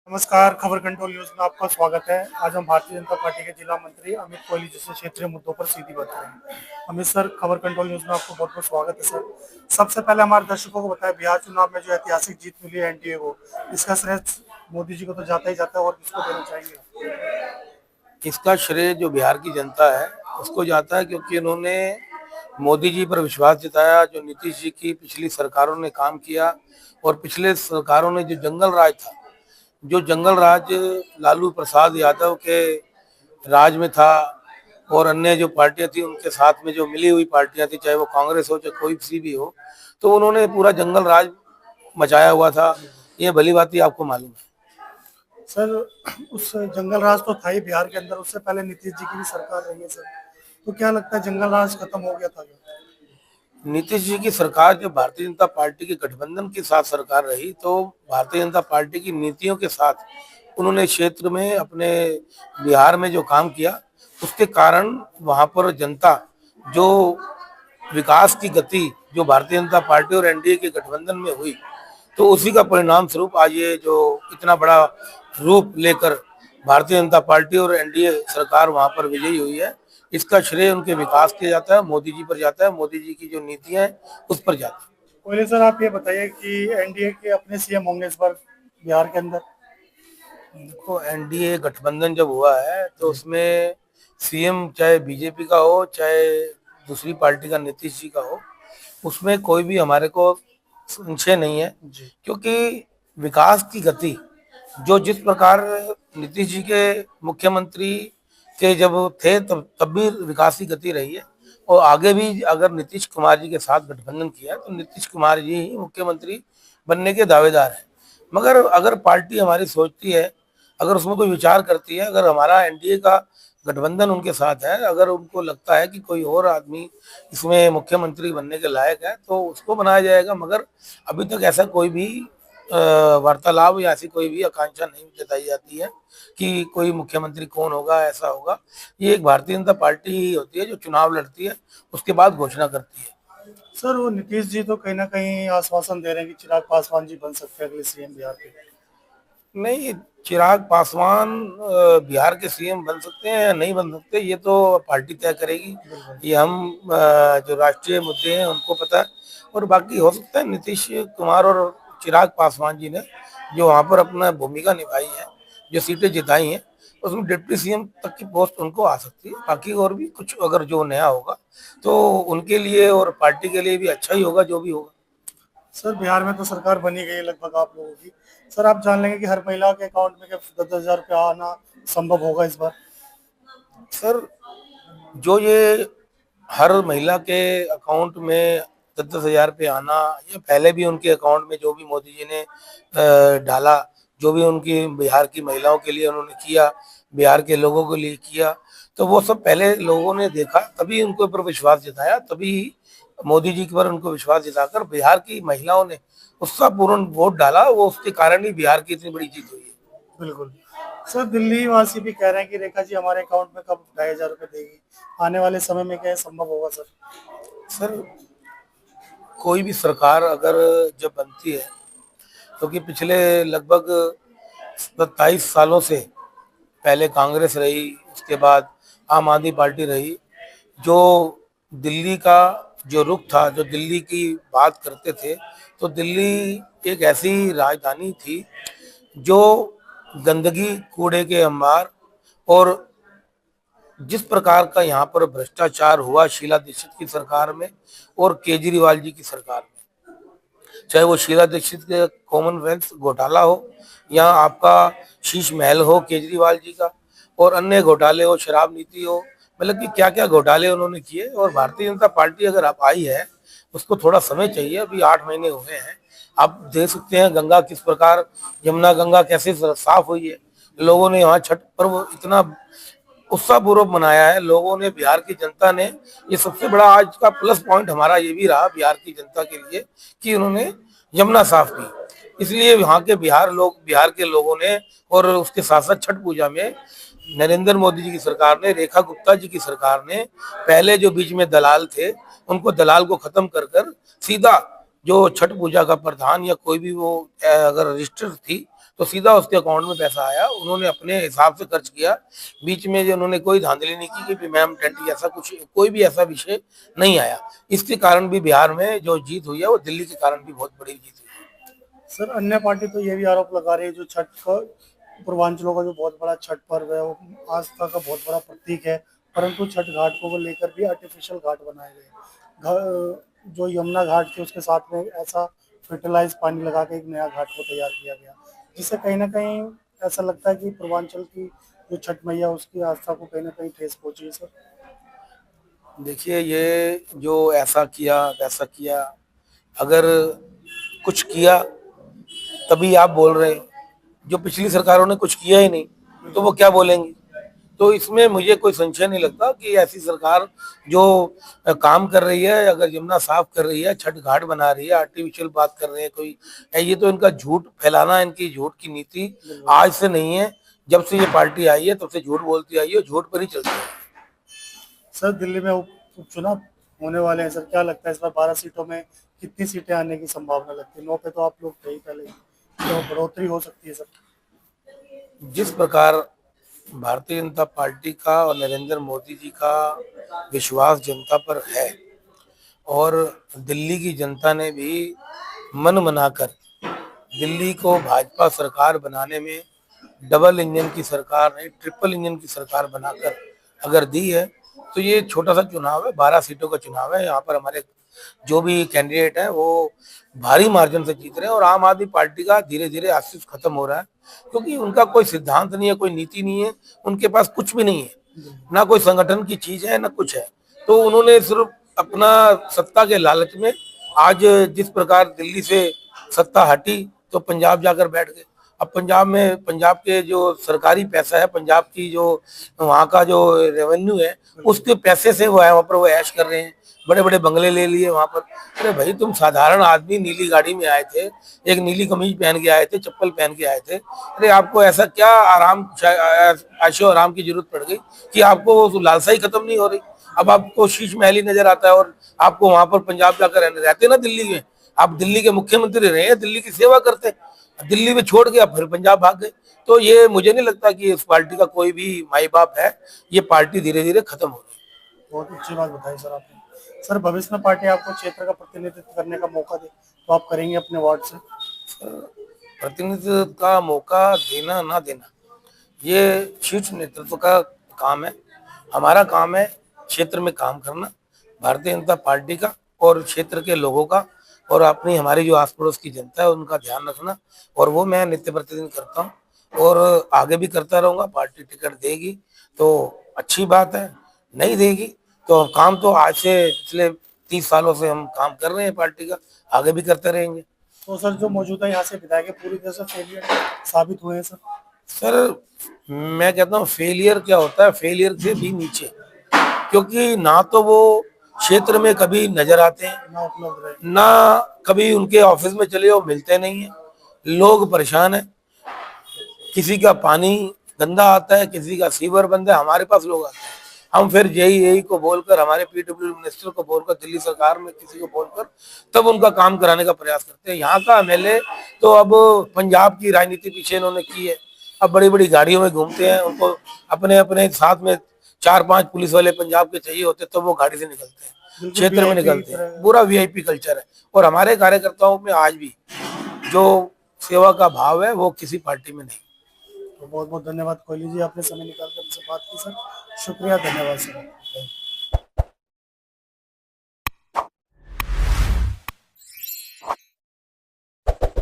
नमस्कार, खबर control news में आपका स्वागत है। आज हम भारतीय जनता पार्टी के जिला मंत्री अमित कोहली जैसे क्षेत्रीय मुद्दों पर सीधी बात करेंगे। अमित सर, खबर कंट्रोल न्यूज में आपको बहुत बहुत स्वागत है सर। सबसे पहले हमारे दर्शकों को बताएं, बिहार चुनाव में जो ऐतिहासिक जीत मिली है एनडीए को, इसका श्रेय मोदी जी को तो जाता ही जाता है, और किसको देना चाहेंगे? इसका श्रेय जो बिहार की जनता है उसको जाता है, क्योंकि उन्होंने मोदी जी पर विश्वास जताया। जो नीतीश जी की पिछली सरकारों ने काम किया और पिछले सरकारों ने जो जंगल राज था, जो जंगल राज लालू प्रसाद यादव के राज में था और अन्य जो पार्टियां थी उनके साथ में जो मिली हुई पार्टियां थी, चाहे वो कांग्रेस हो चाहे कोई सी भी हो, तो उन्होंने पूरा जंगल राज मचाया हुआ था। ये भली बात ही आपको मालूम है। सर, उस जंगल राज तो था ही बिहार के अंदर, उससे पहले नीतीश जी की भी सरकार रही है सर। तो क्या लगता है, जंगल राज खत्म हो गया था क्या? नीतीश जी की सरकार जब भारतीय जनता पार्टी के गठबंधन के साथ सरकार रही, तो भारतीय जनता पार्टी की नीतियों के साथ उन्होंने क्षेत्र में अपने बिहार में जो काम किया, उसके कारण वहां पर जनता जो विकास की गति जो भारतीय जनता पार्टी और एनडीए के गठबंधन में हुई, तो उसी का परिणाम स्वरूप आज ये जो इतना बड़ा रूप लेकर भारतीय जनता पार्टी और एनडीए सरकार वहां पर विजयी हुई है। इसका श्रेय उनके विकास के जाता है, मोदी जी पर जाता है, मोदी जी की जो नीतियां हैं उस पर जाता है। पहले सर, आप ये बताइए कि एनडीए के अपने सीएम होंगे इस बार बिहार के अंदर? देखो, एनडीए गठबंधन जब हुआ है तो उसमें सीएम चाहे बीजेपी का हो चाहे दूसरी पार्टी का नीतीश जी का हो, उसमें कोई भी हमारे को संशय नहीं है। क्योंकि विकास की गति जो जिस प्रकार नीतीश जी के मुख्यमंत्री के जब थे तब भी विकास की गति रही है, और आगे भी अगर नीतीश कुमार जी के साथ गठबंधन किया तो नीतीश कुमार जी ही मुख्यमंत्री बनने के दावेदार हैं। मगर अगर पार्टी हमारी सोचती है, अगर उसमें कोई विचार करती है, अगर हमारा एनडीए का गठबंधन उनके साथ है, अगर उनको लगता है कि कोई और आदमी इसमें मुख्यमंत्री बनने के लायक है तो उसको बनाया जाएगा। मगर अभी तक ऐसा कोई भी वार्तालाप या ऐसी कोई भी आकांक्षा नहीं जताई जाती है कि कोई मुख्यमंत्री कौन होगा, ऐसा होगा। ये एक भारतीय जनता पार्टी ही होती है जो चुनाव लड़ती है, उसके बाद घोषणा करती है। सर, वो नीतीश जी तो कहीं ना कहीं आश्वासन दे रहे हैं कि चिराग पासवान जी बन सकते हैं अगले सीएम बिहार के। नहीं, चिराग पासवान बिहार के सीएम बन सकते हैं या नहीं बन सकते, ये तो पार्टी तय करेगी। ये हम जो राष्ट्रीय मुद्दे हैं उनको पता है। और बाकी हो सकता है नीतीश कुमार और चिराग पासवान जी ने जो वहां पर अपना भूमिका निभाई है, जो सीटें जिताई हैं, उसमें डिप्टी सीएम तक की पोस्ट उनको आ सकती है। बाकी और भी कुछ अगर जो नया होगा तो उनके लिए और पार्टी के लिए भी अच्छा ही होगा जो भी होगा। सर, बिहार में तो सरकार बनी गई है लगभग आप लोगों की। सर, आप जान लेंगे कि हर महिला के अकाउंट में 10,000 रुपया आना संभव होगा इस बार? सर, जो ये हर महिला के अकाउंट में 10,000 रुपये आना, या पहले भी उनके अकाउंट में जो भी मोदी जी ने डाला, जो भी उनकी बिहार की महिलाओं के लिए उन्होंने किया, बिहार के लोगों के लिए किया, तो वो सब पहले लोगों ने देखा, तभी उनके ऊपर विश्वास जताया, तभी मोदी जी के पर उनको विश्वास जताकर बिहार की महिलाओं ने उत्साहपूर्ण वोट डाला। वो उसके कारण ही बिहार की इतनी बड़ी जीत हुई है। बिल्कुल। सर, दिल्ली वासी भी कह रहे हैं कि रेखा जी हमारे अकाउंट में कब 2,500 रुपये देगी? आने वाले समय में क्या ये संभव होगा सर? सर, कोई भी सरकार अगर जब बनती है, क्योंकि पिछले लगभग 27 सालों से पहले कांग्रेस रही, उसके बाद आम आदमी पार्टी रही, जो दिल्ली का जो रुख था, जो दिल्ली की बात करते थे, तो दिल्ली एक ऐसी राजधानी थी जो गंदगी, कूड़े के अंबार, और जिस प्रकार का यहाँ पर भ्रष्टाचार हुआ शीला दीक्षित की सरकार में और केजरीवाल जी की सरकार में, चाहे वो शीला दीक्षित के कॉमनवेल्थ घोटाला हो या आपका शीश महल हो केजरीवाल जी का, और अन्य घोटाले हो, शराब नीति हो, मतलब कि क्या क्या घोटाले उन्होंने किए। और भारतीय जनता पार्टी अगर आप आई है, उसको थोड़ा समय चाहिए, अभी 8 महीने हुए हैं। आप देख सकते हैं गंगा किस प्रकार, यमुना गंगा कैसे साफ हुई है। लोगों ने वहाँ छठ पर्व इतना उत्साहपूर्वक मनाया है लोगों ने, बिहार की जनता ने। ये सबसे बड़ा आज का प्लस पॉइंट हमारा ये भी रहा बिहार की जनता के लिए कि उन्होंने यमुना साफ की। इसलिए यहाँ के बिहार के लोगों ने, और उसके साथ साथ छठ पूजा में नरेंद्र मोदी जी की सरकार ने, रेखा गुप्ता जी की सरकार ने, पहले जो बीच में दलाल थे उनको दलाल को खत्म कर कर सीधा जो छठ पूजा का प्रधान या कोई भी वो अगर रजिस्टर थी तो सीधा उसके अकाउंट में पैसा आया, उन्होंने अपने हिसाब से खर्च किया। बीच में जो उन्होंने कोई धांधली नहीं की कि मैम टेंटी, ऐसा कुछ कोई भी ऐसा विषय नहीं आया। इसके कारण भी बिहार में जो जीत हुई है वो दिल्ली के कारण भी बहुत बड़ी जीत हुई है। सर अन्य पार्टी तो ये भी आरोप लगा रही है जो छठ का पूर्वांचलों का जो बहुत बड़ा छठ पर्व है वो आस्था का बहुत बड़ा प्रतीक है, परंतु छठ घाट को लेकर भी आर्टिफिशियल घाट बनाए गए। जो यमुना घाट थे उसके साथ में ऐसा फर्टिलाइज पानी लगा के एक नया घाट को तैयार किया गया, जिससे कहीं ना कहीं ऐसा लगता है कि पूर्वांचल की जो छठ मैया उसकी आस्था को कहीं ना कहीं ठेस पहुंची है सर। देखिए, ये जो ऐसा किया वैसा किया, अगर कुछ किया तभी आप बोल रहे हैं। जो पिछली सरकारों ने कुछ किया ही नहीं तो वो क्या बोलेंगी। तो इसमें मुझे कोई संशय नहीं लगता कि ऐसी सरकार जो काम कर रही है, अगर यमुना साफ कर रही है, छठ घाट बना रही है, आर्टिफिशियल बात कर रहे हैं कोई, ये तो इनका झूठ फैलाना, इनकी झूठ की नीति आज से नहीं है। जब से ये पार्टी आई है तब से झूठ बोलती आई है, झूठ पर ही चलती है। सर दिल्ली में उपचुनाव होने वाले हैं सर, क्या लगता है इस बार 12 सीटों में कितनी सीटें आने की संभावना लगती है? 9 पे तो आप लोग थे ही पहले ही, तो बढ़ोतरी हो सकती है सर? जिस प्रकार भारतीय जनता पार्टी का और नरेंद्र मोदी जी का विश्वास जनता पर है, और दिल्ली की जनता ने भी मन बनाकर दिल्ली को भाजपा सरकार बनाने में डबल इंजन की सरकार नहीं, ट्रिपल इंजन की सरकार बनाकर अगर दी है, तो ये छोटा सा चुनाव है, 12 सीटों का चुनाव है। यहाँ पर हमारे जो भी कैंडिडेट हैं वो भारी मार्जिन से जीत रहे हैं, और आम आदमी पार्टी का धीरे धीरे अस्तित्व खत्म हो रहा है, क्योंकि उनका कोई सिद्धांत नहीं है, कोई नीति नहीं है, उनके पास कुछ भी नहीं है, ना कोई संगठन की चीज है ना कुछ है। तो उन्होंने सिर्फ अपना सत्ता के लालच में, आज जिस प्रकार दिल्ली से सत्ता हटी तो पंजाब जाकर बैठ गए। अब पंजाब में, पंजाब के जो सरकारी पैसा है, पंजाब की जो वहाँ का जो रेवेन्यू है, उसके पैसे से वो है वहाँ पर वो ऐश कर रहे हैं, बड़े बड़े बंगले ले लिए वहाँ पर। अरे भाई, तुम साधारण आदमी नीली गाड़ी में आए थे, एक नीली कमीज पहन के आए थे, चप्पल पहन के आए थे, अरे आपको ऐसा क्या आराम, ऐशो आराम की जरूरत पड़ गई कि आपको वो लालसा ही खत्म नहीं हो रही। अब आपको शीश महल ही नजर आता है, और आपको वहां पर पंजाब जाकर रहते ना दिल्ली में, आप दिल्ली के मुख्यमंत्री रहे हैं, दिल्ली की सेवा करते, दिल्ली में छोड़ के आप फिर पंजाब भाग गए। तो ये मुझे नहीं लगता कि इस पार्टी का कोई भी माई बाप है, ये पार्टी धीरे धीरे खत्म हो रही है। बहुत अच्छी बात बताई सर आपने। सर भविष्य में पार्टी आपको क्षेत्र का प्रतिनिधित्व करने का मौका दे तो आप करेंगे अपने वार्ड से? प्रतिनिधित्व का मौका देना ना देना ये शीर्ष नेतृत्व का काम है। हमारा काम है क्षेत्र में काम करना, भारतीय जनता पार्टी का और क्षेत्र के लोगों का, और अपनी हमारी जो आस पड़ोस की जनता है उनका ध्यान रखना, और वो मैं नित्य प्रतिदिन करता हूँ और आगे भी करता रहूंगा। पार्टी टिकट देगी तो अच्छी बात है, नहीं देगी तो काम तो आज से पिछले 30 सालों से हम काम कर रहे हैं पार्टी का, आगे भी करते रहेंगे। तो सर जो मौजूदा यहाँ से विधायक है पूरी तरह से फेलियर साबित हुए हैं सर? सर मैं कहता हूँ फेलियर क्या होता है, फेलियर से भी नीचे, क्योंकि ना तो वो क्षेत्र में कभी नजर आते हैं, ना उपलब्ध रहे। ना कभी उनके ऑफिस में चले जाओ मिलते नहीं है। लोग परेशान है, किसी का पानी गंदा आता है, किसी का सीवर बंद है, हमारे पास लोग आते हैं, हम फिर यही को बोलकर, हमारे पीडब्ल्यू मिनिस्टर को बोलकर, दिल्ली सरकार में किसी को बोलकर तब उनका काम कराने का प्रयास करते हैं। यहाँ का एमएलए तो अब पंजाब की राजनीति पीछे इन्होंने की है, अब बड़ी बड़ी गाड़ियों में घूमते हैं, उनको अपने अपने साथ में 4-5 पुलिस वाले पंजाब के चाहिए होते तो वो गाड़ी से निकलते हैं, क्षेत्र में निकलते हैं, पूरा वीआईपी कल्चर है। और हमारे कार्यकर्ताओं में आज भी जो सेवा का भाव है वो किसी पार्टी में नहीं। तो बहुत बहुत धन्यवाद कोहली जी, आपने समय निकाल कर हमसे बात की सर। शुक्रिया, धन्यवाद सर।